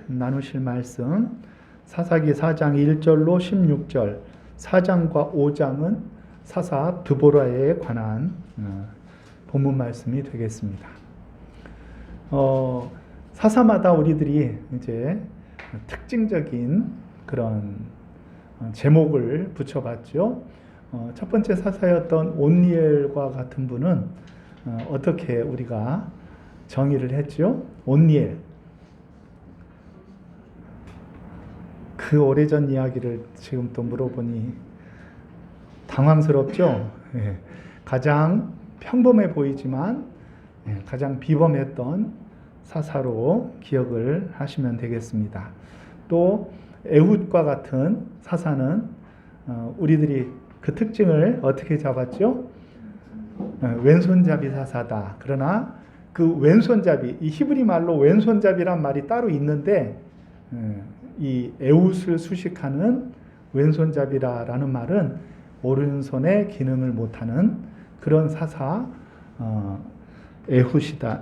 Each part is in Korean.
나누실 말씀 사사기 4장 1절로 16절 4장과 5장은 사사 드보라에 관한 본문 말씀이 되겠습니다. 사사마다 우리들이 이제 특징적인 그런 제목을 붙여봤죠. 첫 번째 사사였던 온니엘과 같은 분은 어떻게 우리가 정의를 했죠? 온니엘, 그 오래전 이야기를 지금 또 물어보니 당황스럽죠. 가장 평범해 보이지만 가장 비범했던 사사로 기억을 하시면 되겠습니다. 또 에훗과 같은 사사는 우리들이 그 특징을 어떻게 잡았죠? 왼손잡이 사사다. 그러나 그 왼손잡이, 이 히브리 말로 왼손잡이란 말이 따로 있는데 이 에훗을 수식하는 왼손잡이라는 말은 오른손의 기능을 못하는 그런 사사 에훗이다,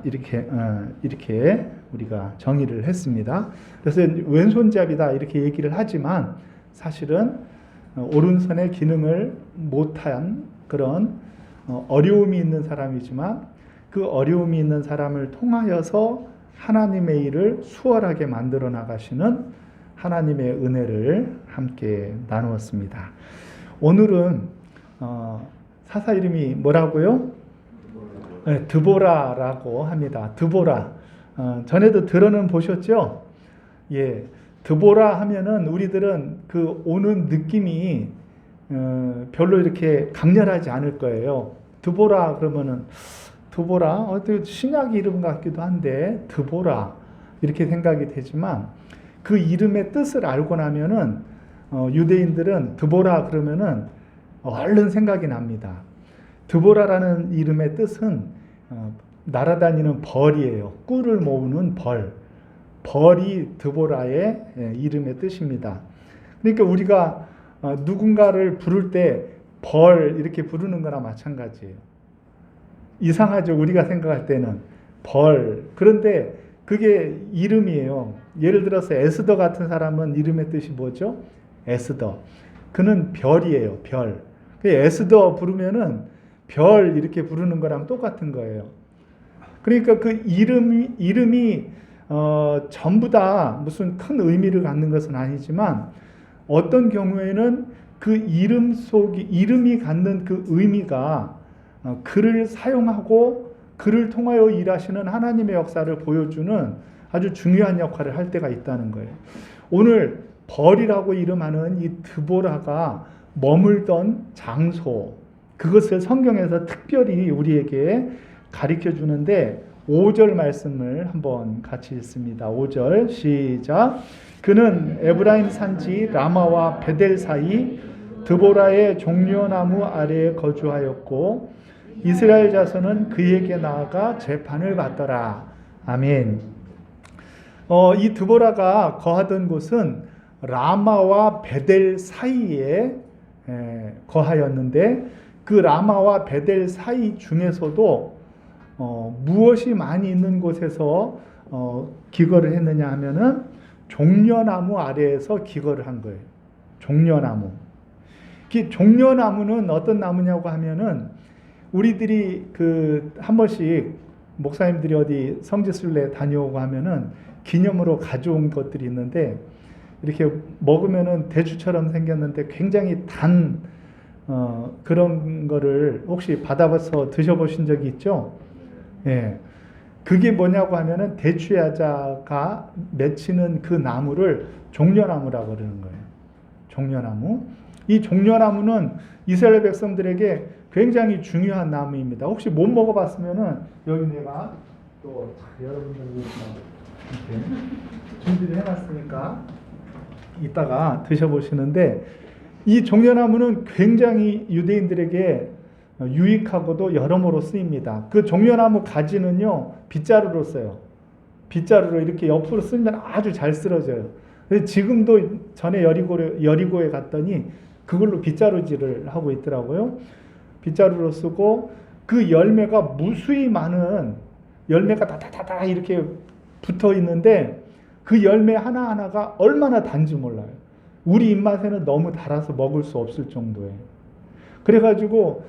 이렇게 우리가 정의를 했습니다. 그래서 왼손잡이다 이렇게 얘기를 하지만 사실은 오른손의 기능을 못한 그런 어려움이 있는 사람이지만 그 어려움이 있는 사람을 통하여서 하나님의 일을 수월하게 만들어 나가시는 하나님의 은혜를 함께 나누었습니다. 오늘은 사사 이름이 뭐라고요? 드보라라고 합니다. 드보라. 전에도 들어는 보셨죠? 예, 드보라 하면은 우리들은 그 오는 느낌이 별로 이렇게 강렬하지 않을 거예요. 드보라 그러면은 드보라 어떻게 신약 이름 같기도 한데 드보라 이렇게 생각이 되지만 그 이름의 뜻을 알고 나면은 유대인들은 드보라 그러면은 얼른 생각이 납니다. 드보라라는 이름의 뜻은 날아다니는 벌이에요. 꿀을 모으는 벌. 벌이 드보라의 이름의 뜻입니다. 그러니까 우리가 누군가를 부를 때 벌 이렇게 부르는 거나 마찬가지예요. 이상하죠. 우리가 생각할 때는 벌. 그런데 그게 이름이에요. 예를 들어서 에스더 같은 사람은 이름의 뜻이 뭐죠? 에스더. 그는 별이에요. 별. 에스더 부르면은 별 이렇게 부르는 거랑 똑같은 거예요. 그러니까 그 이름이 전부 다 무슨 큰 의미를 갖는 것은 아니지만 어떤 경우에는 그 이름이 갖는 그 의미가 그를 사용하고 그를 통하여 일하시는 하나님의 역사를 보여주는 아주 중요한 역할을 할 때가 있다는 거예요. 오늘 벌이라고 이름하는 이 드보라가 머물던 장소, 그것을 성경에서 특별히 우리에게 가르쳐 주는데 5절 말씀을 한번 같이 읽습니다. 5절 시작. 그는 에브라임 산지 라마와 베델 사이 드보라의 종려나무 아래에 거주하였고 이스라엘 자손은 그에게 나아가 재판을 받더라. 아멘. 이 드보라가 거하던 곳은 라마와 베델 사이에 거하였는데 그 라마와 베델 사이 중에서도 무엇이 많이 있는 곳에서 기거를 했느냐 하면은 종려나무 아래에서 기거를 한 거예요. 종려나무. 종려나무는 어떤 나무냐고 하면은 우리들이 한 번씩 목사님들이 어디 성지순례 다녀오고 하면은 기념으로 가져온 것들이 있는데 이렇게 먹으면은 대추처럼 생겼는데 굉장히 단 그런 거를 혹시 받아봐서 드셔보신 적이 있죠? 예. 그게 뭐냐고 하면은 대추야자가 맺히는 그 나무를 종려나무라고 그러는 거예요. 종려나무. 이 종려나무는 이스라엘 백성들에게 굉장히 중요한 나무입니다. 혹시 못 먹어봤으면은 여기 내가 또 여러분들 이렇게 준비를 해놨으니까 이따가 드셔보시는데 이 종려나무는 굉장히 유대인들에게 유익하고도 여러모로 쓰입니다. 그 종려나무 가지는요 빗자루로 써요. 빗자루로 이렇게 옆으로 쓰면 아주 잘 쓰러져요. 지금도 전에 여리고에 갔더니 그걸로 빗자루질을 하고 있더라고요. 빗자루로 쓰고 그 열매가 무수히 많은 열매가 다다다다 이렇게 붙어 있는데 그 열매 하나하나가 얼마나 단지 몰라요. 우리 입맛에는 너무 달아서 먹을 수 없을 정도예요. 그래가지고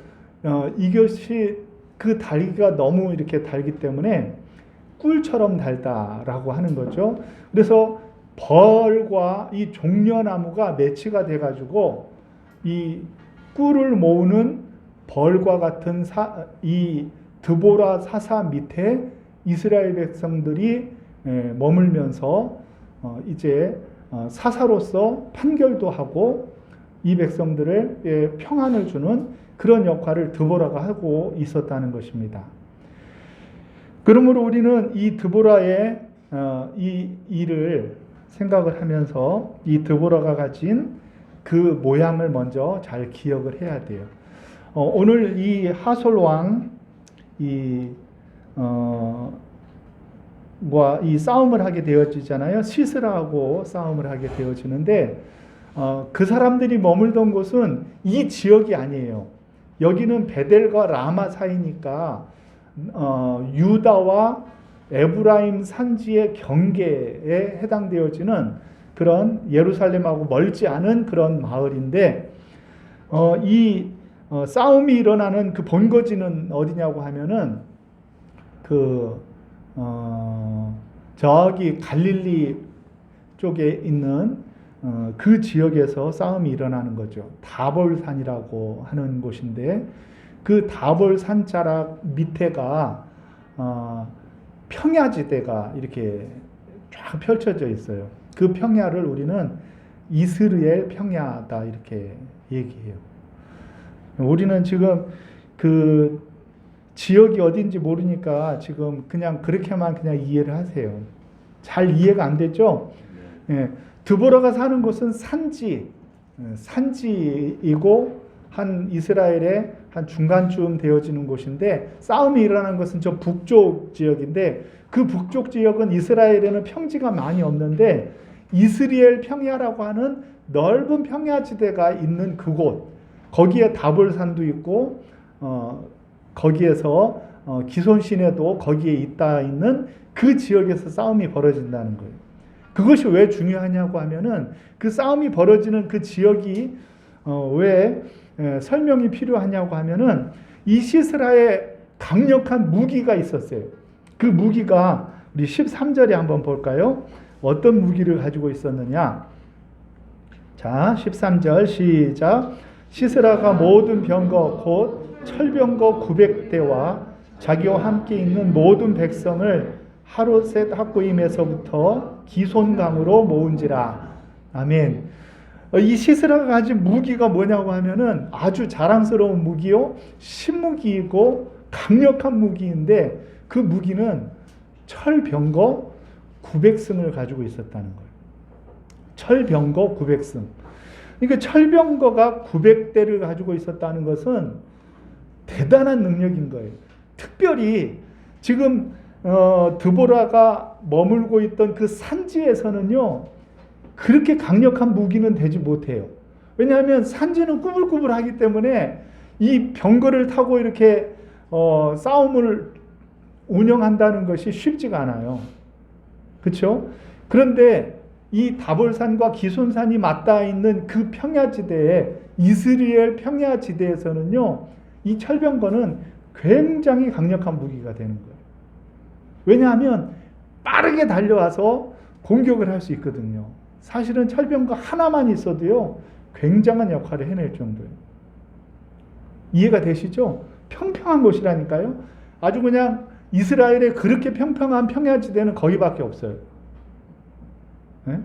이것이 그 달기가 너무 이렇게 달기 때문에 꿀처럼 달다라고 하는 거죠. 그래서 벌과 이 종려나무가 매치가 돼가지고 이 꿀을 모으는 벌과 같은 이 드보라 사사 밑에 이스라엘 백성들이 머물면서 이제 사사로서 판결도 하고 이 백성들의 평안을 주는 그런 역할을 드보라가 하고 있었다는 것입니다. 그러므로 우리는 이 드보라의 이 일을 생각을 하면서 이 드보라가 가진 그 모양을 먼저 잘 기억을 해야 돼요. 오늘 이 하솔 왕 이 싸움을 하게 되어지잖아요. 시스라하고 싸움을 하게 되어지는데 그 사람들이 머물던 곳은 이 지역이 아니에요. 여기는 베델과 라마 사이니까 유다와 에브라임 산지의 경계에 해당되어지는 그런 예루살렘하고 멀지 않은 그런 마을인데 이 싸움이 일어나는 그 본거지는 어디냐고 하면은 저기 갈릴리 쪽에 있는 그 지역에서 싸움이 일어나는 거죠. 다볼산이라고 하는 곳인데 그 다볼산 자락 밑에가 평야지대가 이렇게 쫙 펼쳐져 있어요. 그 평야를 우리는 이스라엘 평야다 이렇게 얘기해요. 우리는 지금 그 지역이 어딘지 모르니까 지금 그냥 그렇게만 그냥 이해를 하세요. 잘 이해가 안 되죠? 예, 드보라가 사는 곳은 산지이고 한 이스라엘의 한 중간쯤 되어지는 곳인데 싸움이 일어난 것은 저 북쪽 지역인데 그 북쪽 지역은 이스라엘에는 평지가 많이 없는데 이스라엘 평야라고 하는 넓은 평야지대가 있는 그곳 거기에 다볼산도 있고 거기에서 기손시내도 거기에 있는 그 지역에서 싸움이 벌어진다는 거예요. 그것이 왜 중요하냐고 하면은 그 싸움이 벌어지는 그 지역이 왜 설명이 필요하냐고 하면은 이 시스라의 강력한 무기가 있었어요. 그 무기가 우리 13절에 한번 볼까요? 어떤 무기를 가지고 있었느냐? 자, 13절 시작. 시스라가 모든 병거 곧 철병거 900대와 자기와 함께 있는 모든 백성을 하롯셋 학고임에서부터 기손강으로 모은지라. 아멘. 이 시스라가 가진 무기가 뭐냐고 하면은 아주 자랑스러운 무기요, 신무기이고 강력한 무기인데 그 무기는 철병거 900승을 가지고 있었다는 거예요. 철병거 900승. 그러니까 철병거가 900대를 가지고 있었다는 것은 대단한 능력인 거예요. 특별히 지금 드보라가 머물고 있던 그 산지에서는요, 그렇게 강력한 무기는 되지 못해요. 왜냐하면 산지는 꾸불꾸불하기 때문에 이 병거를 타고 이렇게 싸움을 운영한다는 것이 쉽지가 않아요. 그렇죠? 그런데 이 다볼산과 기손산이 맞닿아 있는 그 평야지대에, 이스라엘 평야지대에서는요, 이 철병거는 굉장히 강력한 무기가 되는 거예요. 왜냐하면 빠르게 달려와서 공격을 할 수 있거든요. 사실은 철병거 하나만 있어도요, 굉장한 역할을 해낼 정도예요. 이해가 되시죠? 평평한 곳이라니까요. 아주 그냥 이스라엘의 그렇게 평평한 평야지대는 거기밖에 없어요. 네?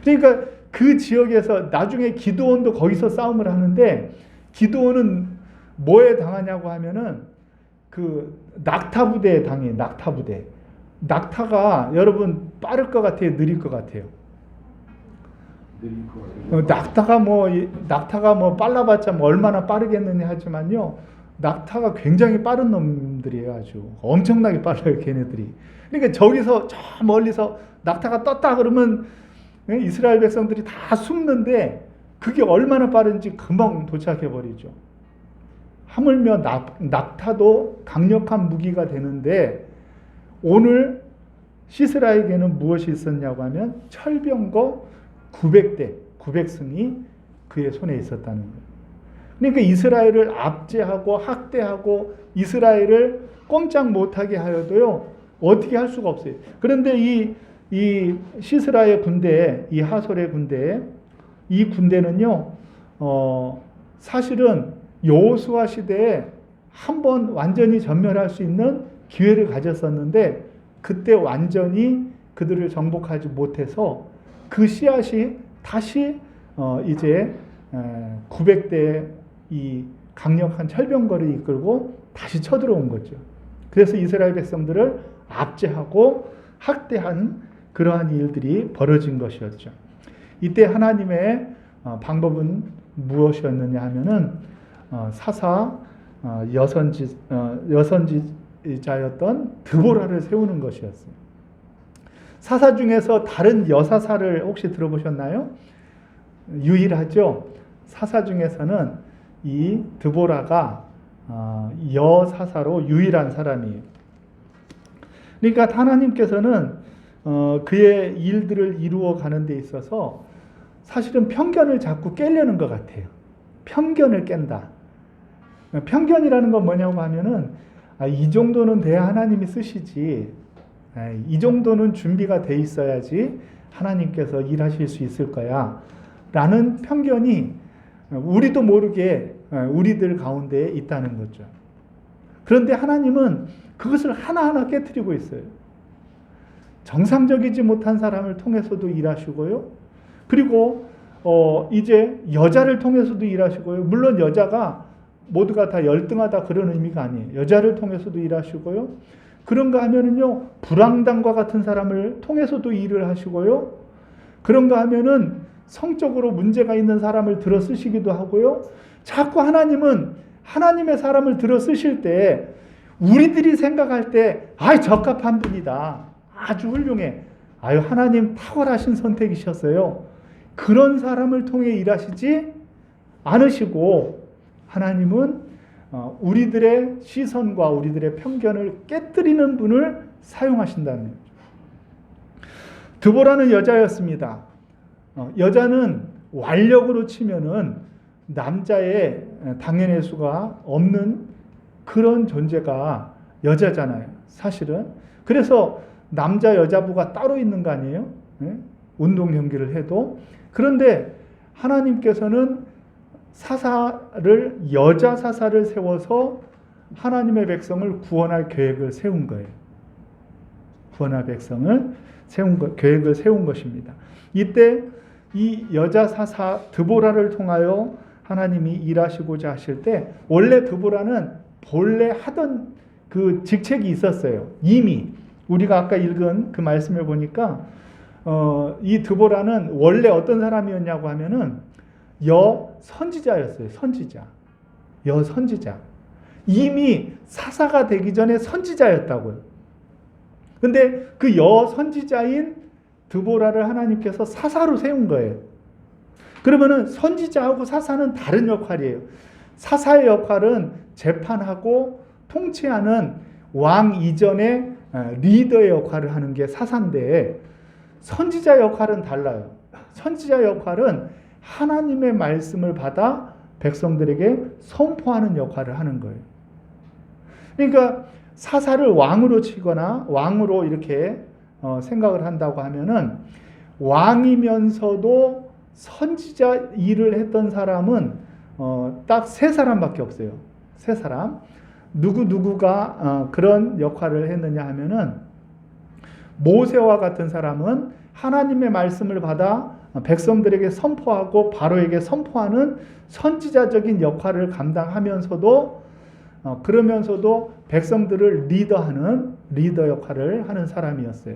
그러니까 그 지역에서 나중에 기드온도 거기서 싸움을 하는데, 기드온은 뭐에 당하냐고 하면은 그 낙타 부대에 당해. 낙타 부대. 낙타가 여러분 빠를 것 같아요, 느릴 것 같아요? 낙타가 뭐 빨라봤자 뭐 얼마나 빠르겠느냐 하지만요, 낙타가 굉장히 빠른 놈들이에요. 아주 엄청나게 빨라요, 걔네들이. 그러니까 저기서 저 멀리서 낙타가 떴다 그러면 이스라엘 백성들이 다 숨는데 그게 얼마나 빠른지 금방 도착해 버리죠. 하물며 낙타도 강력한 무기가 되는데, 오늘 시스라에게는 무엇이 있었냐고 하면 철병거 900대, 900승이 그의 손에 있었다는 거예요. 그러니까 이스라엘을 압제하고 학대하고 이스라엘을 꼼짝 못하게 하여도요, 어떻게 할 수가 없어요. 그런데 이 시스라의 군대, 이 하솔의 군대, 이 군대는요, 사실은 여호수아 시대에 한번 완전히 전멸할 수 있는 기회를 가졌었는데, 그때 완전히 그들을 정복하지 못해서 그 씨앗이 다시 이제 900대 이 강력한 철병거를 이끌고 다시 쳐들어온 거죠. 그래서 이스라엘 백성들을 압제하고 학대한 그러한 일들이 벌어진 것이었죠. 이때 하나님의 방법은 무엇이었느냐 하면은 사사 여선지자였던 드보라를 세우는 것이었어요. 사사 중에서 다른 여사사를 혹시 들어보셨나요? 유일하죠. 사사 중에서는 이 드보라가 여사사로 유일한 사람이에요. 그러니까 하나님께서는 그의 일들을 이루어 가는 데 있어서 사실은 편견을 자꾸 깨려는 것 같아요. 편견을 깬다. 편견이라는 건 뭐냐고 하면은 이 정도는 돼야 하나님이 쓰시지, 이 정도는 준비가 돼 있어야지 하나님께서 일하실 수 있을 거야 라는 편견이 우리도 모르게 우리들 가운데 있다는 거죠. 그런데 하나님은 그것을 하나하나 깨트리고 있어요. 정상적이지 못한 사람을 통해서도 일하시고요. 그리고 이제 여자를 통해서도 일하시고요. 물론 여자가 모두가 다 열등하다 그런 의미가 아니에요. 여자를 통해서도 일하시고요. 그런가 하면은요, 불황당과 같은 사람을 통해서도 일을 하시고요. 그런가 하면은 성적으로 문제가 있는 사람을 들어 쓰시기도 하고요. 자꾸 하나님은 하나님의 사람을 들어 쓰실 때 우리들이 생각할 때 적합한 분이다. 아주 훌륭해. 하나님 탁월하신 선택이셨어요. 그런 사람을 통해 일하시지 않으시고 하나님은 우리들의 시선과 우리들의 편견을 깨뜨리는 분을 사용하신다는 거죠. 드보라는 여자였습니다. 여자는 완력으로 치면은 남자의 당연의 수가 없는 그런 존재가 여자잖아요. 사실은. 그래서 남자 여자부가 따로 있는 거 아니에요? 운동 경기를 해도. 그런데 하나님께서는 여자 사사를 세워서 하나님의 백성을 구원할 계획을 세운 거예요. 구원할 백성을 계획을 세운 것입니다. 이때 이 여자 사사 드보라를 통하여 하나님이 일하시고자 하실 때, 원래 드보라는 본래 하던 그 직책이 있었어요. 이미 우리가 아까 읽은 그 말씀을 보니까 이 드보라는 원래 어떤 사람이었냐고 하면은 여선지자였어요. 여선지자. 이미 사사가 되기 전에 선지자였다고요. 근데 그 여선지자인 드보라를 하나님께서 사사로 세운 거예요. 그러면은 선지자하고 사사는 다른 역할이에요. 사사의 역할은 재판하고 통치하는 왕 이전의 리더의 역할을 하는 게 사사인데, 선지자 역할은 달라요. 선지자 역할은 하나님의 말씀을 받아 백성들에게 선포하는 역할을 하는 거예요. 그러니까 사사를 왕으로 치거나 왕으로 이렇게 생각을 한다고 하면은, 왕이면서도 선지자 일을 했던 사람은 딱 세 사람밖에 없어요. 세 사람. 누구가 그런 역할을 했느냐 하면은, 모세와 같은 사람은 하나님의 말씀을 받아 백성들에게 선포하고 바로에게 선포하는 선지자적인 역할을 감당하면서도 그러면서도 백성들을 리더하는 리더 역할을 하는 사람이었어요.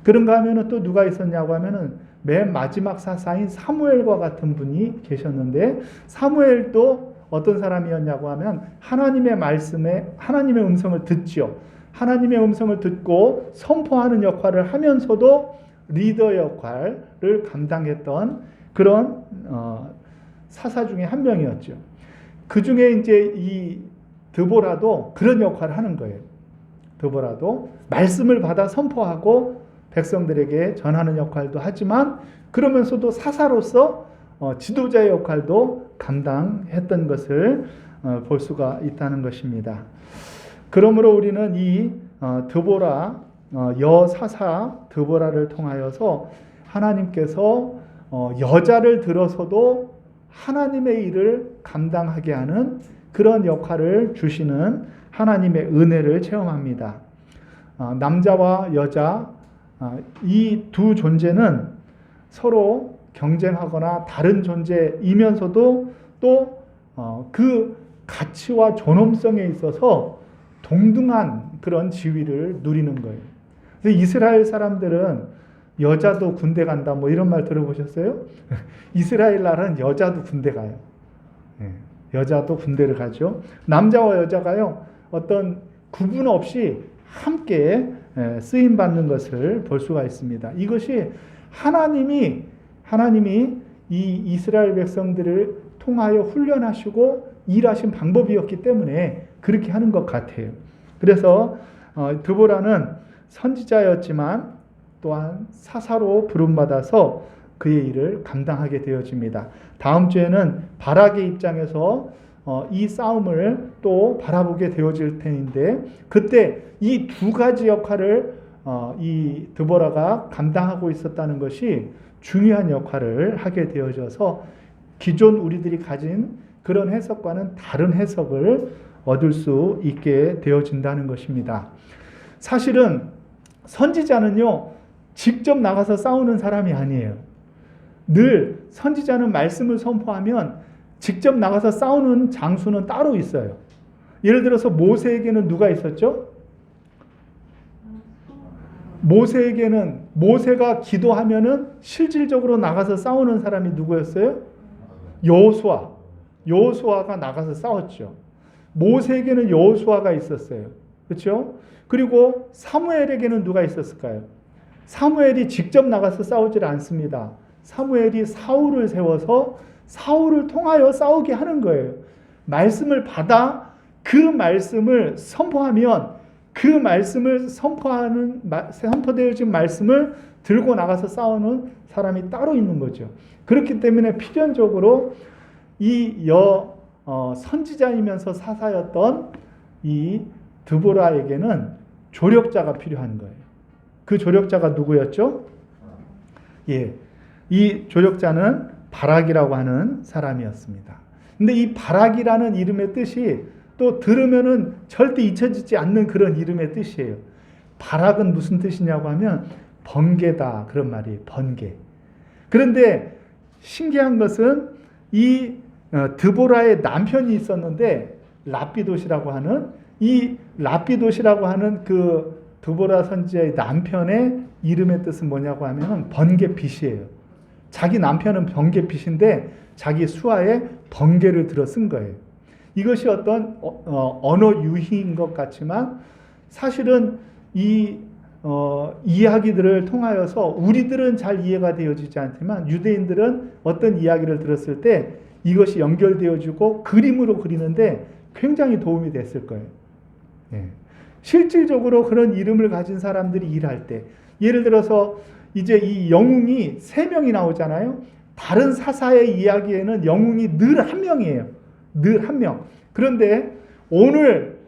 그런가 하면은 또 누가 있었냐고 하면은 맨 마지막 사사인 사무엘과 같은 분이 계셨는데, 사무엘도 어떤 사람이었냐고 하면 하나님의 말씀에 하나님의 음성을 듣죠. 하나님의 음성을 듣고 선포하는 역할을 하면서도 리더 역할을 감당했던 그런 사사 중에 한 명이었죠. 그 중에 이제 이 드보라도 그런 역할을 하는 거예요. 드보라도 말씀을 받아 선포하고 백성들에게 전하는 역할도 하지만 그러면서도 사사로서 지도자의 역할도 감당했던 것을 볼 수가 있다는 것입니다. 그러므로 우리는 이 드보라 여사사 드보라를 통하여서 하나님께서 여자를 들어서도 하나님의 일을 감당하게 하는 그런 역할을 주시는 하나님의 은혜를 체험합니다. 남자와 여자 이 두 존재는 서로 경쟁하거나 다른 존재이면서도 또 그 가치와 존엄성에 있어서 동등한 그런 지위를 누리는 거예요. 그래서 이스라엘 사람들은 여자도 군대 간다 뭐 이런 말 들어보셨어요? 이스라엘 나라는 여자도 군대 가요. 여자도 군대를 가죠. 남자와 여자가요 어떤 구분 없이 함께 쓰임 받는 것을 볼 수가 있습니다. 이것이 하나님이 이 이스라엘 백성들을 통하여 훈련하시고 일하신 방법이었기 때문에 그렇게 하는 것 같아요. 그래서 드보라는 선지자였지만 또한 사사로 부름받아서 그의 일을 감당하게 되어집니다. 다음 주에는 바락의 입장에서 이 싸움을 또 바라보게 되어질 텐데 그때 이 두 가지 역할을 이 드보라가 감당하고 있었다는 것이 중요한 역할을 하게 되어져서 기존 우리들이 가진 그런 해석과는 다른 해석을 얻을 수 있게 되어진다는 것입니다. 사실은 선지자는요 직접 나가서 싸우는 사람이 아니에요. 늘 선지자는 말씀을 선포하면 직접 나가서 싸우는 장수는 따로 있어요. 예를 들어서 모세에게는 누가 있었죠? 모세가 기도하면은 실질적으로 나가서 싸우는 사람이 누구였어요? 여호수아가 나가서 싸웠죠. 모세에게는 여호수아가 있었어요. 그렇죠? 그리고 사무엘에게는 누가 있었을까요? 사무엘이 직접 나가서 싸우질 않습니다. 사무엘이 사울을 세워서 사울을 통하여 싸우게 하는 거예요. 말씀을 받아 그 말씀을 선포하면 그 말씀을 선포되어진 말씀을 들고 나가서 싸우는 사람이 따로 있는 거죠. 그렇기 때문에 필연적으로 이 선지자이면서 사사였던 이 드보라에게는 조력자가 필요한 거예요. 그 조력자가 누구였죠? 이 조력자는 바락이라고 하는 사람이었습니다. 근데 이 바락이라는 이름의 뜻이 또 들으면은 절대 잊혀지지 않는 그런 이름의 뜻이에요. 바락은 무슨 뜻이냐고 하면 번개다 그런 말이에요. 번개. 그런데 신기한 것은 이 드보라의 남편이 있었는데 라피돗이라고 하는 그 드보라 선지자의 남편의 이름의 뜻은 뭐냐고 하면 번개빛이에요. 자기 남편은 번개빛인데 자기 수하에 번개를 들어 쓴 거예요. 이것이 어떤 언어 유희인 것 같지만 사실은 이 이야기들을 통하여서 우리들은 잘 이해가 되어지지 않지만 유대인들은 어떤 이야기를 들었을 때 이것이 연결되어지고 그림으로 그리는데 굉장히 도움이 됐을 거예요. 실질적으로 그런 이름을 가진 사람들이 일할 때 예를 들어서 이제 이 영웅이 3명이 나오잖아요. 다른 사사의 이야기에는 영웅이 늘 1명이에요. 늘 1명. 그런데 오늘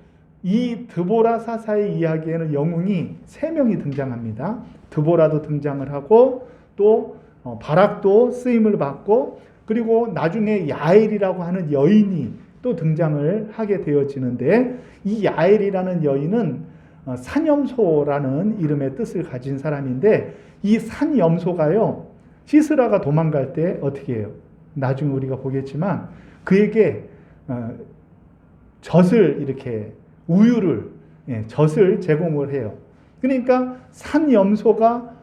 이 드보라 사사의 이야기에는 영웅이 3명이 등장합니다. 드보라도 등장을 하고 또 바락도 쓰임을 받고 그리고 나중에 야엘이라고 하는 여인이 또 등장을 하게 되어지는데 이 야엘이라는 여인은 산염소라는 이름의 뜻을 가진 사람인데 이 산염소가요 시스라가 도망갈 때 어떻게 해요? 나중에 우리가 보겠지만 그에게 젖을 이렇게 젖을 제공을 해요. 그러니까 산염소가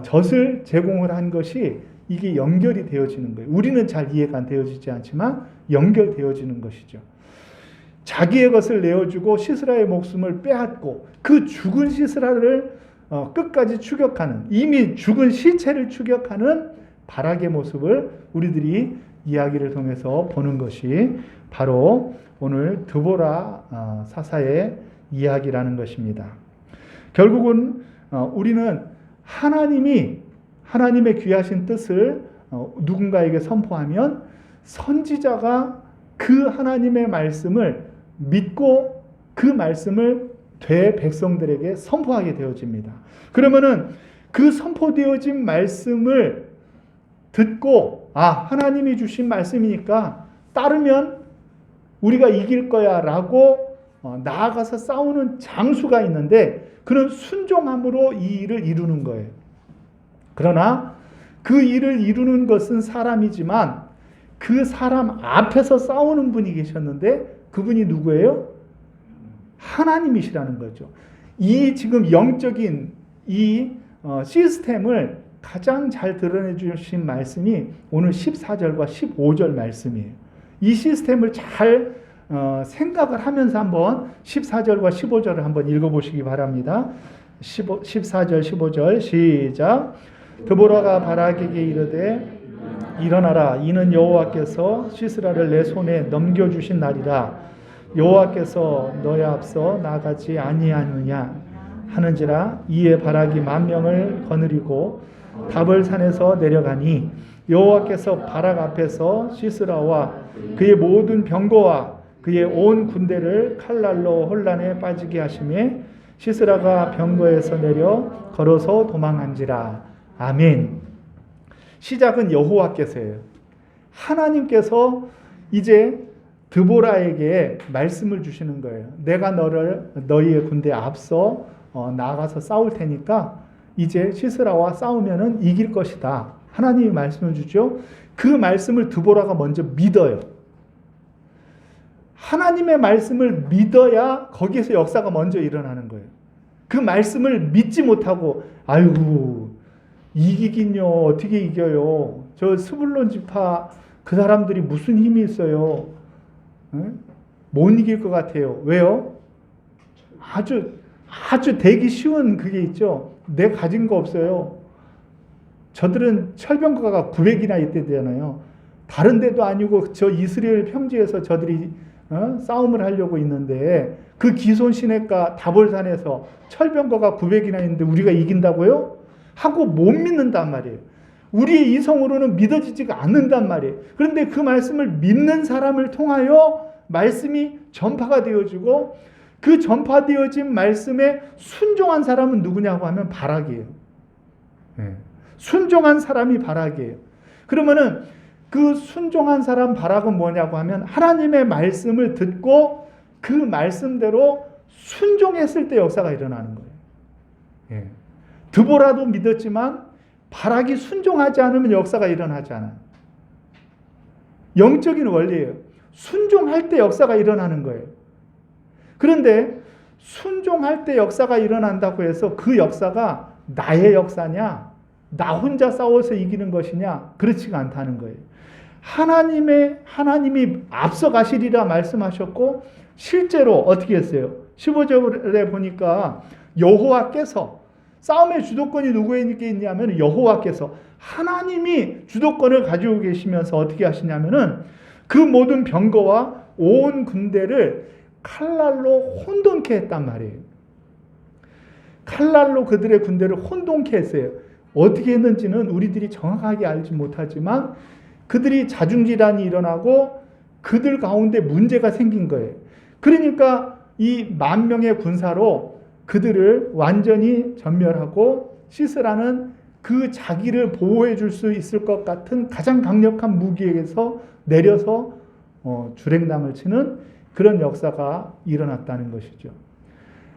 젖을 제공을 한 것이 이게 연결이 되어지는 거예요. 우리는 잘 이해가 되어지지 않지만 연결되어지는 것이죠. 자기의 것을 내어주고 시스라의 목숨을 빼앗고 그 죽은 시스라를 끝까지 추격하는 이미 죽은 시체를 추격하는 바락의 모습을 우리들이 이야기를 통해서 보는 것이 바로 오늘 드보라 사사의 이야기라는 것입니다. 결국은 우리는 하나님의 귀하신 뜻을 누군가에게 선포하면 선지자가 그 하나님의 말씀을 믿고 그 말씀을 대 백성들에게 선포하게 되어집니다. 그러면은 그 선포되어진 말씀을 듣고 하나님이 주신 말씀이니까 따르면 우리가 이길 거야 라고 나아가서 싸우는 장수가 있는데 그런 순종함으로 이 일을 이루는 거예요. 그러나 그 일을 이루는 것은 사람이지만 그 사람 앞에서 싸우는 분이 계셨는데 그분이 누구예요? 하나님이시라는 거죠. 이 지금 영적인 이 시스템을 가장 잘 드러내 주신 말씀이 오늘 14절과 15절 말씀이에요. 이 시스템을 잘 생각을 하면서 한번 14절과 15절을 한번 읽어보시기 바랍니다. 14절 15절 시작. 드보라가 바락에게 이르되 일어나라, 이는 여호와께서 시스라를 내 손에 넘겨주신 날이라. 여호와께서 너의 앞서 나가지 아니하느냐 하는지라. 이에 바락이 10,000명을 거느리고 다벌산에서 내려가니 여호와께서 바락 앞에서 시스라와 그의 모든 병거와 그의 온 군대를 칼날로 혼란에 빠지게 하시매 시스라가 병거에서 내려 걸어서 도망한지라. 아멘. 시작은 여호와께서예요. 하나님께서 이제 드보라에게 말씀을 주시는 거예요. 내가 너희의 군대에 앞서 나가서 싸울 테니까 이제 시스라와 싸우면은 이길 것이다. 하나님이 말씀을 주죠. 그 말씀을 드보라가 먼저 믿어요. 하나님의 말씀을 믿어야 거기에서 역사가 먼저 일어나는 거예요. 그 말씀을 믿지 못하고 아이고 이기긴요. 어떻게 이겨요. 저 스불론 지파 그 사람들이 무슨 힘이 있어요. 못 이길 것 같아요. 왜요? 아주 되기 쉬운 그게 있죠. 내가 가진 거 없어요. 저들은 철병거가 900이나 있대잖아요. 다른 데도 아니고 저 이스라엘 평지에서 저들이 싸움을 하려고 있는데 그 기손 시내가 다볼산에서 철병거가 900이나 있는데 우리가 이긴다고요? 하고 못 믿는단 말이에요. 우리의 이성으로는 믿어지지가 않는단 말이에요. 그런데 그 말씀을 믿는 사람을 통하여 말씀이 전파가 되어지고 그 전파되어진 말씀에 순종한 사람은 누구냐고 하면 바락이에요. 순종한 사람이 바락이에요. 그러면은 그 순종한 사람 바락은 뭐냐고 하면 하나님의 말씀을 듣고 그 말씀대로 순종했을 때 역사가 일어나는 거예요. 드보라도 믿었지만 바락이 순종하지 않으면 역사가 일어나지 않아요. 영적인 원리예요. 순종할 때 역사가 일어나는 거예요. 그런데 순종할 때 역사가 일어난다고 해서 그 역사가 나의 역사냐, 나 혼자 싸워서 이기는 것이냐, 그렇지가 않다는 거예요. 하나님이 앞서 가시리라 말씀하셨고 실제로 어떻게 했어요? 15절에 보니까 여호와께서 싸움의 주도권이 누구에게 있냐면 여호와께서 하나님이 주도권을 가지고 계시면서 어떻게 하시냐면은 그 모든 병거와 온 군대를 칼날로 혼돈케 했단 말이에요. 칼날로 그들의 군대를 혼돈케 했어요. 어떻게 했는지는 우리들이 정확하게 알지 못하지만 그들이 자중질환이 일어나고 그들 가운데 문제가 생긴 거예요. 그러니까 이 10,000명의 군사로 그들을 완전히 전멸하고 시스라는 그 자기를 보호해 줄 수 있을 것 같은 가장 강력한 무기에서 내려서 주랭당을 치는 그런 역사가 일어났다는 것이죠.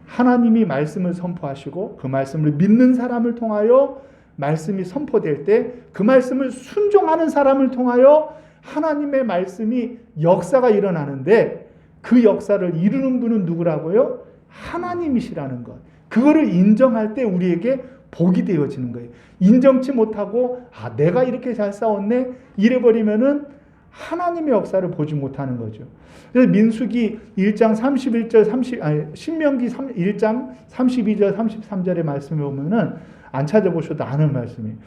하나님이 말씀을 선포하시고 그 말씀을 믿는 사람을 통하여 말씀이 선포될 때 그 말씀을 순종하는 사람을 통하여 하나님의 말씀이 역사가 일어나는데 그 역사를 이루는 분은 누구라고요? 하나님이시라는 것. 그거를 인정할 때 우리에게 복이 되어지는 거예요. 인정치 못하고 내가 이렇게 잘 싸웠네 이래버리면은 하나님의 역사를 보지 못하는 거죠. 그래서 민수기 1장 31절 신명기 1장 32절 33절의 말씀을 보면은 안 찾아보셔도 아는 말씀이에요.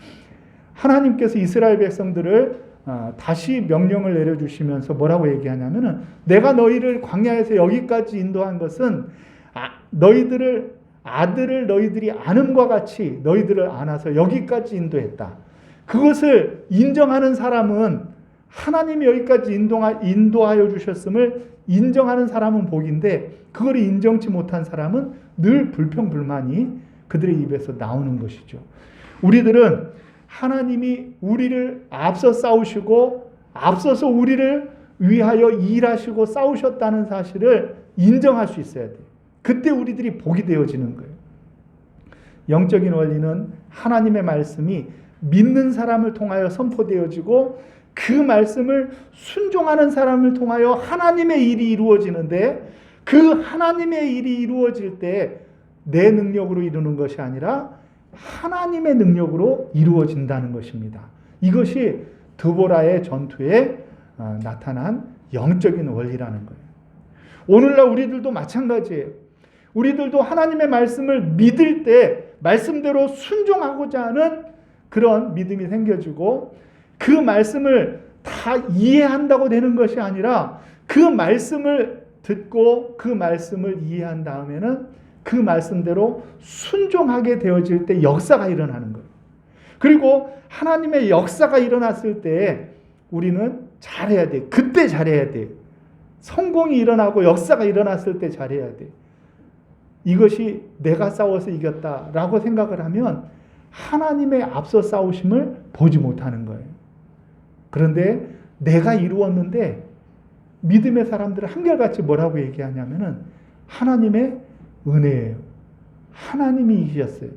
하나님께서 이스라엘 백성들을 다시 명령을 내려주시면서 뭐라고 얘기하냐면은 내가 너희를 광야에서 여기까지 인도한 것은 너희들을 아들을 너희들이 안음과 같이 너희들을 안아서 여기까지 인도했다. 그것을 인정하는 사람은 하나님이 여기까지 인도하여 주셨음을 인정하는 사람은 복인데 그걸 인정치 못한 사람은 늘 불평불만이 그들의 입에서 나오는 것이죠. 우리들은 하나님이 우리를 앞서 싸우시고 앞서서 우리를 위하여 일하시고 싸우셨다는 사실을 인정할 수 있어야 돼요. 그때 우리들이 복이 되어지는 거예요. 영적인 원리는 하나님의 말씀이 믿는 사람을 통하여 선포되어지고 그 말씀을 순종하는 사람을 통하여 하나님의 일이 이루어지는데 그 하나님의 일이 이루어질 때 내 능력으로 이루는 것이 아니라 하나님의 능력으로 이루어진다는 것입니다. 이것이 드보라의 전투에 나타난 영적인 원리라는 거예요. 오늘날 우리들도 마찬가지예요. 우리들도 하나님의 말씀을 믿을 때 말씀대로 순종하고자 하는 그런 믿음이 생겨지고 그 말씀을 다 이해한다고 되는 것이 아니라 그 말씀을 듣고 그 말씀을 이해한 다음에는 그 말씀대로 순종하게 되어질 때 역사가 일어나는 거예요. 그리고 하나님의 역사가 일어났을 때 우리는 잘해야 돼. 그때 잘해야 돼. 성공이 일어나고 역사가 일어났을 때 잘해야 돼. 이것이 내가 싸워서 이겼다라고 생각을 하면 하나님의 앞서 싸우심을 보지 못하는 거예요. 그런데 내가 이루었는데 믿음의 사람들은 한결같이 뭐라고 얘기하냐면은 하나님의 은혜예요. 하나님이 이기셨어요.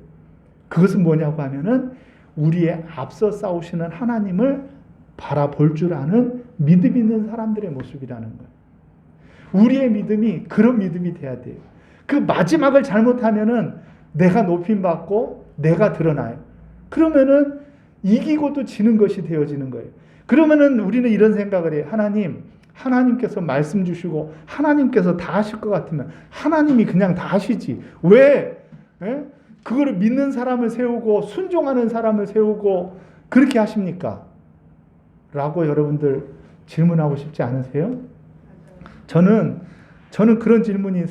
그것은 뭐냐고 하면은 우리의 앞서 싸우시는 하나님을 바라볼 줄 아는 믿음 있는 사람들의 모습이라는 거예요. 우리의 믿음이 그런 믿음이 돼야 돼요. 그 마지막을 잘못하면은 내가 높임받고 내가 드러나요. 그러면은 이기고도 지는 것이 되어지는 거예요. 그러면은 우리는 이런 생각을 해요. 하나님께서 말씀 주시고 하나님께서 다 하실 것 같으면 하나님이 그냥 다 하시지. 왜? 그거를 믿는 사람을 세우고 순종하는 사람을 세우고 그렇게 하십니까? 라고 여러분들 질문하고 싶지 않으세요? 저는 그런 질문이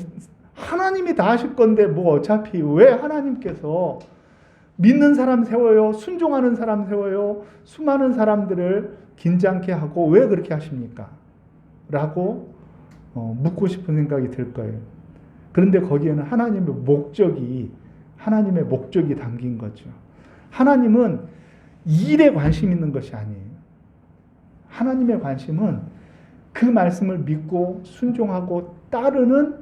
하나님이 다 하실 건데 뭐 어차피 왜 하나님께서 믿는 사람 세워요? 순종하는 사람 세워요? 수많은 사람들을 긴장케 하고 왜 그렇게 하십니까? 라고 묻고 싶은 생각이 들 거예요. 그런데 거기에는 하나님의 목적이 담긴 거죠. 하나님은 일에 관심 있는 것이 아니에요. 하나님의 관심은 그 말씀을 믿고 순종하고 따르는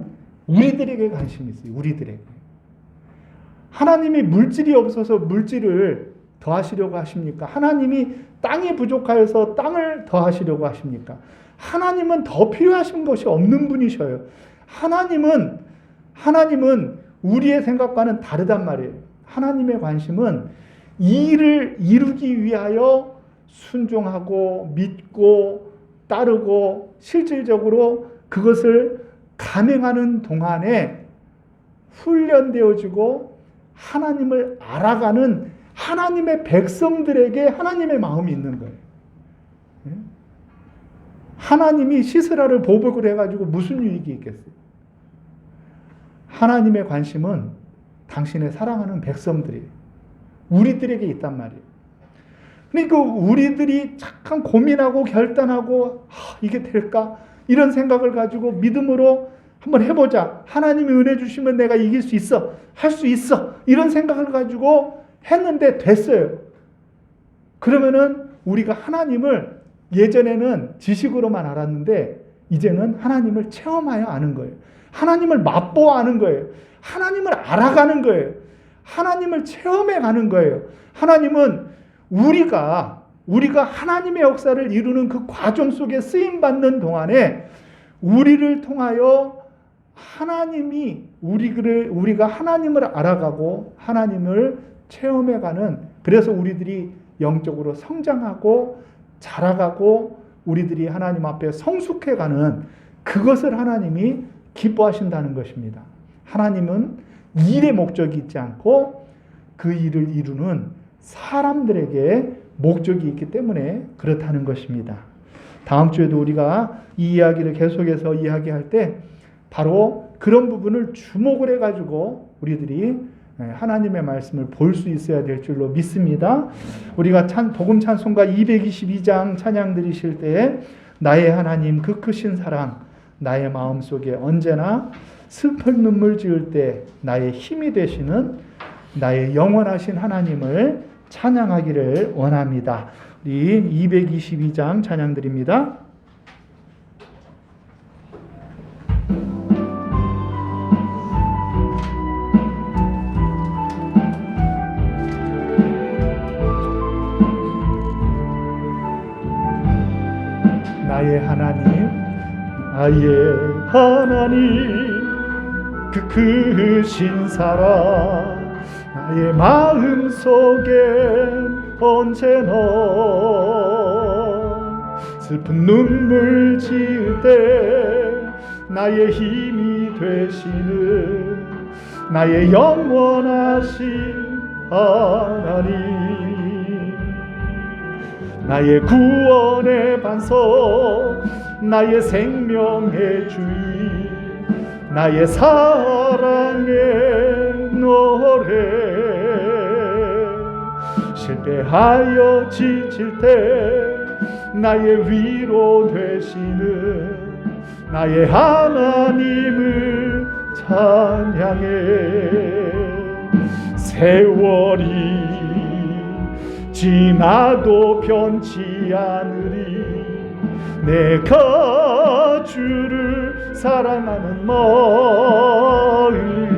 우리들에게 관심이 있어요. 우리들에게. 하나님이 물질이 없어서 물질을 더하시려고 하십니까? 하나님이 땅이 부족하여서 땅을 더하시려고 하십니까? 하나님은 더 필요하신 것이 없는 분이셔요. 하나님은 우리의 생각과는 다르단 말이에요. 하나님의 관심은 이 일을 이루기 위하여 순종하고 믿고 따르고 실질적으로 그것을 감행하는 동안에 훈련되어지고 하나님을 알아가는 하나님의 백성들에게 하나님의 마음이 있는 거예요. 하나님이 시스라를 보복을 해가지고 무슨 유익이 있겠어요? 하나님의 관심은 당신의 사랑하는 백성들이에요. 우리들에게 있단 말이에요. 그러니까 우리들이 잠깐 고민하고 결단하고 이게 될까? 이런 생각을 가지고 믿음으로 한번 해보자. 하나님이 은혜 주시면 내가 이길 수 있어. 할 수 있어. 이런 생각을 가지고 했는데 됐어요. 그러면은 우리가 하나님을 예전에는 지식으로만 알았는데 이제는 하나님을 체험하여 아는 거예요. 하나님을 맛보아 아는 거예요. 하나님을 알아가는 거예요. 하나님을 체험해 가는 거예요. 하나님은 우리가 하나님의 역사를 이루는 그 과정 속에 쓰임받는 동안에 우리를 통하여 우리가 하나님을 알아가고 하나님을 체험해가는, 그래서 우리들이 영적으로 성장하고 자라가고 우리들이 하나님 앞에 성숙해가는 그것을 하나님이 기뻐하신다는 것입니다. 하나님은 일의 목적이 있지 않고 그 일을 이루는 사람들에게 목적이 있기 때문에 그렇다는 것입니다. 다음 주에도 우리가 이 이야기를 계속해서 이야기할 때 바로 그런 부분을 주목을 해가지고 우리들이 하나님의 말씀을 볼 수 있어야 될 줄로 믿습니다. 우리가 복음 찬송가 222장 찬양 드리실 때 나의 하나님 그 크신 사랑 나의 마음속에 언제나 슬픈 눈물 지을 때 나의 힘이 되시는 나의 영원하신 하나님을 찬양하기를 원합니다. 우리 222장 찬양 드립니다. 나의 하나님, 나의 하나님, 그 크신 사랑, 나의 마음 속엔 언제나 슬픈 눈물 지을 때 나의 힘이 되시는 나의 영원하신 하나님, 나의 구원의 반석, 나의 생명의 주인, 나의 사랑의 노래. 실패하여 지칠 때 나의 위로 되시는 나의 하나님을 찬양해. 세월이 지나도 변치 않으리 내가 주를 사랑하는 마음.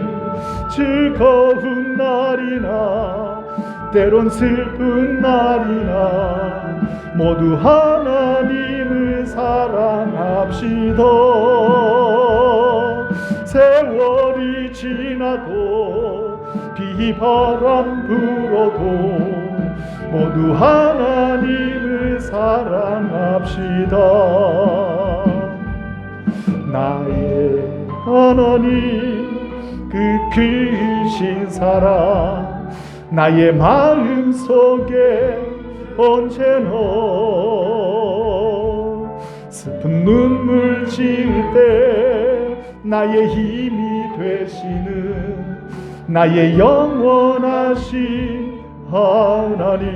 즐거운 날이나 때론 슬픈 날이나 모두 하나님을 사랑합시다. 세월이 지나도 비바람 불어도 모두 하나님을 사랑합시다. 나의 하나님 그 크신 사랑 나의 마음 속에 언제나 슬픈 눈물 지을 때 나의 힘이 되시는 나의 영원하신 하나님,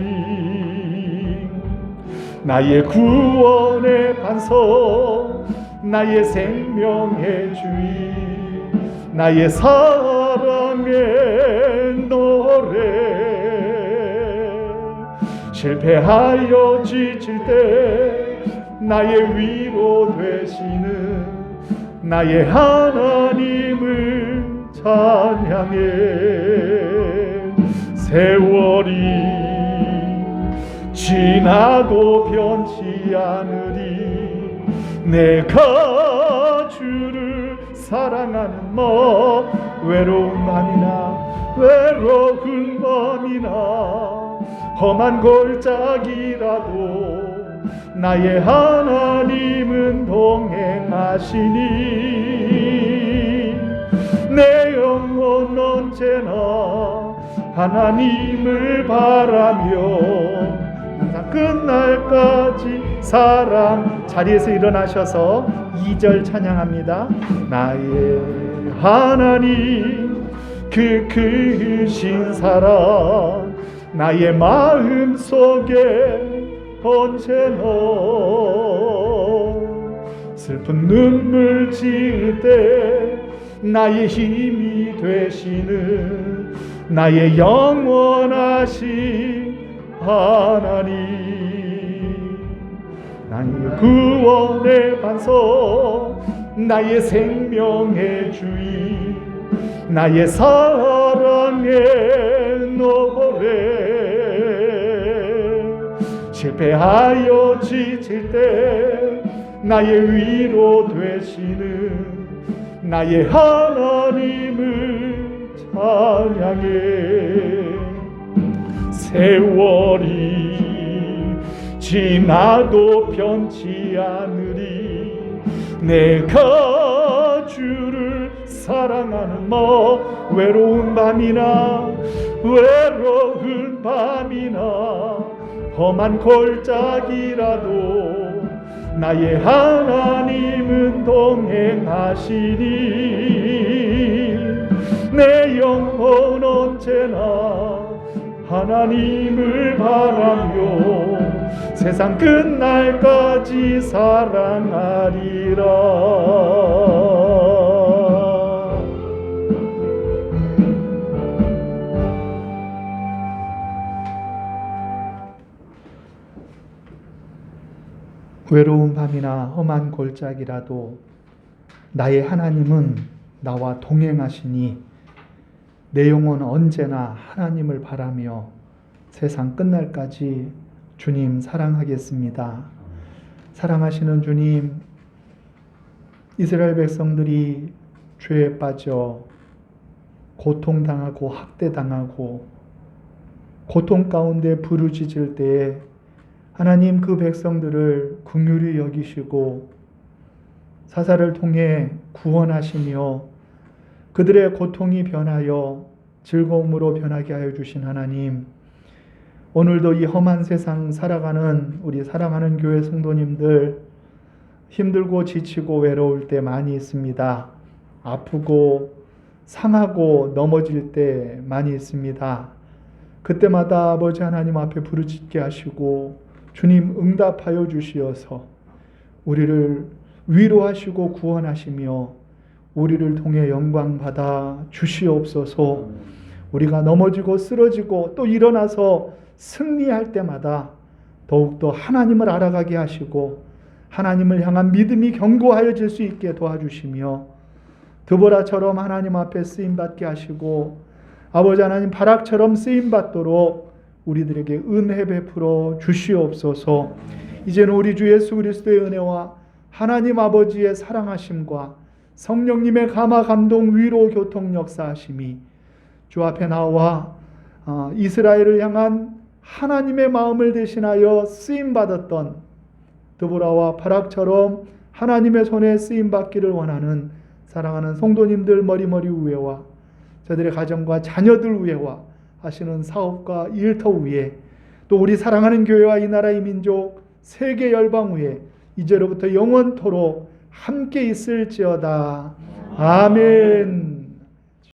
나의 구원의 반석, 나의 생명의 주인, 나의 사랑의 노래. 실패하여 지칠 때 나의 위로 되시는 나의 하나님을 찬양해. 세월이 지나도 변치 않으리 내가 주를 사랑하는 외로운 밤이나 험한 골짜기라도 나의 하나님은 동행하시니 내 영혼 언제나 하나님을 바라며 항상 끝날까지 사랑. 자리에서 일어나셔서 2절 찬양합니다. 나의 하나님 그 크신 사랑 나의 마음 속에 언제나 슬픈 눈물 지을 때 나의 힘이 되시는 나의 영원하신 하나님, 나의 구원의 반석, 나의 생명의 주인, 나의 사랑의 노래. 실패하여 지칠 때 나의 위로 되시는 나의 하나님을 찬양해. 세월이 지나도 변치 않으리 내가 주를 사랑하는 외로운 밤이나 험한 골짜기라도 나의 하나님은 동행하시니 내 영혼 언제나 하나님을 바라며 세상 끝날까지 사랑하리라. 외로운 밤이나 험한 골짜기라도 나의 하나님은 나와 동행하시니 내 영혼 언제나 하나님을 바라며 세상 끝날까지 주님 사랑하겠습니다. 사랑하시는 주님, 이스라엘 백성들이 죄에 빠져 고통당하고 학대당하고 고통 가운데 부르짖을 때에 하나님 그 백성들을 긍휼히 여기시고 사사를 통해 구원하시며 그들의 고통이 변하여 즐거움으로 변하게 하여 주신 하나님, 오늘도 이 험한 세상 살아가는 우리 사랑하는 교회 성도님들 힘들고 지치고 외로울 때 많이 있습니다. 아프고 상하고 넘어질 때 많이 있습니다. 그때마다 아버지 하나님 앞에 부르짖게 하시고 주님 응답하여 주시어서 우리를 위로하시고 구원하시며 우리를 통해 영광 받아 주시옵소서. 우리가 넘어지고 쓰러지고 또 일어나서 승리할 때마다 더욱더 하나님을 알아가게 하시고 하나님을 향한 믿음이 견고하여질 수 있게 도와주시며 드보라처럼 하나님 앞에 쓰임받게 하시고 아버지 하나님 바락처럼 쓰임받도록 우리들에게 은혜 베풀어 주시옵소서. 이제는 우리 주 예수 그리스도의 은혜와 하나님 아버지의 사랑하심과 성령님의 감화 감동 위로 교통 역사하심이 주 앞에 나와 이스라엘을 향한 하나님의 마음을 대신하여 쓰임받았던 드보라와 바락처럼 하나님의 손에 쓰임받기를 원하는 사랑하는 성도님들 머리머리 위에와 저들의 가정과 자녀들 위에와 하시는 사업과 일터 위에 또 우리 사랑하는 교회와 이 나라의 민족 세계 열방 위에 이제로부터 영원토록 함께 있을지어다. 아멘.